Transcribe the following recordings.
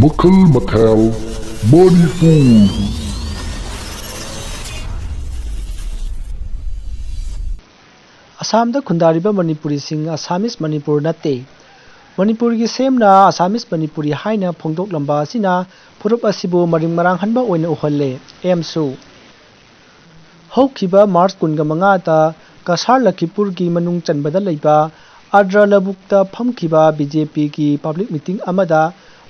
Makal Mathal Manipur Assam da khundariba Manipuri sing Assamese Manipur natte Manipur gi semna Assamese Manipuri haina phongdok lamba sina phurup asibu maring marang hanba oina uhalle emsu hokhiba March 15 ta Kasar Lakipur gi manung chanbada leiba Adra Labukta phamkhiba BJP gi public meeting amada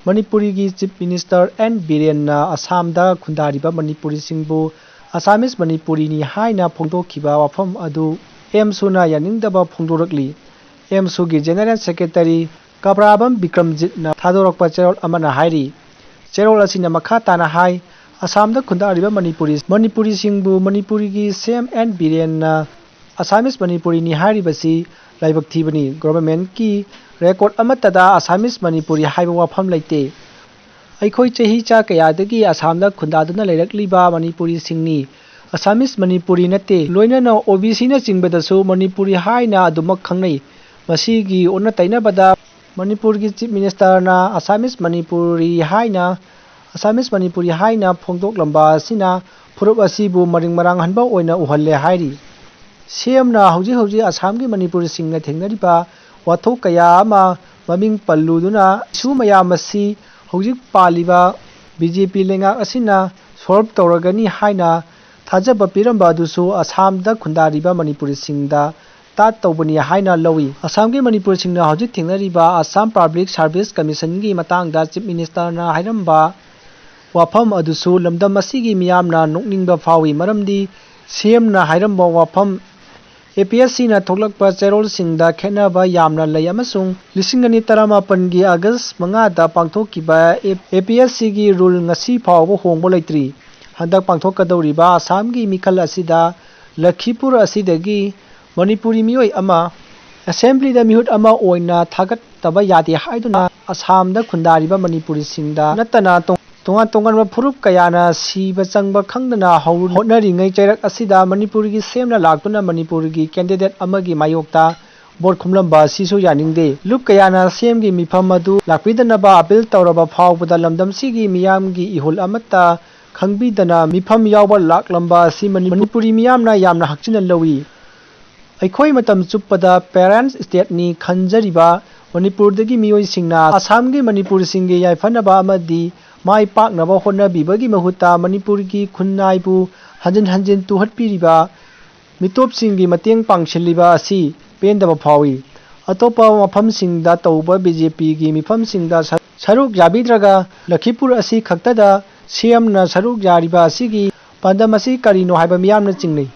Manipuri gi Chief Minister N Biren na Assam da khundariba Manipuri singbu Assamese Manipuri ni haina phongdokhiba wafam adu emsu na yaningdaba phongdorakli emsu gi General Secretary Kaprabam Bikramjit na thadorokpa cherol amana hairi cherol asina makha tana hai Assam da khundariba Manipuri singbu Manipuri gi Sem N Biren na Assamese Manipuri ni hairi basi laibak thibani government ki record amatada Assamese Manipuri haiba wafam laite aikhoi chahi cha kayadagi Assam da khundaduna leirakliba Manipuri singni Assamese Manipuri natte loina na OBC na chingbadasu Manipuri haina adumak khangnai masigi onna tainabada Manipur gi Chief Minister na Assamese Manipuri haina phongdok lamba sina phurup asibu maring marang hanba oina uhalle hairi CM na hauji Assam gi Manipuri singna thengnariba wathok kaya ama maming palluduna isu mayam asi hauji paliba BJP lenga asina solve tawragani haina thajaba piramba dusu Assam da khundariba Manipuri singda tat tawbani haina lawi Assam gi Manipuri singna hauji thengnariba Assam Public Service Commission gi matangda Chief Minister na hairamba wafam adusu lamdam asigi miyamna nokningba fawi maramdi CM na hairamba wafam APSC na thoklakpa cherol singda khenaba yamna lay amasung 2018 gi August 5 da pangthokkiba APSC gi rule ngasi phawbo hongbo leitri handak pangthokadawriba Assam gi mikhal asida Lakhipur asidagi Manipuri miyoi ama assembly da mihut ama oina thagat taba yade haiduna Assam da khundariba Manipuri singda natana tongan phurup kayana siba changba khangdana hotnari ngai chairak asida Manipur gi semna laktuna Manipur gi candidate amagi mayokta bot khumlamba sisu yaningde lup kayana sem gi mifam adu lakpidana ba appeal tawraba phawbada lamdam sigi miyam gi ihul amata khangbidana mifam yawba laklamba si Manipuri miyamna yamna hakchina lawi aikhoi matam chuppada parents state ni khanjariba Manipur dagi miyoi singna Assam gi Manipur singi yaifanaba amadi mai paknaba honnabibagi mahuta Manipur gi khunnaibu hanjin tuhatpiriba mitop singi mateng pangshiliba asi pendaba phawi atopa mafam singda tawba BJP gi mifam singda saruk yabidraga Lakhipur asi khaktada CM na saruk yariba asigi pandam asi karino haiba miyamna chingnei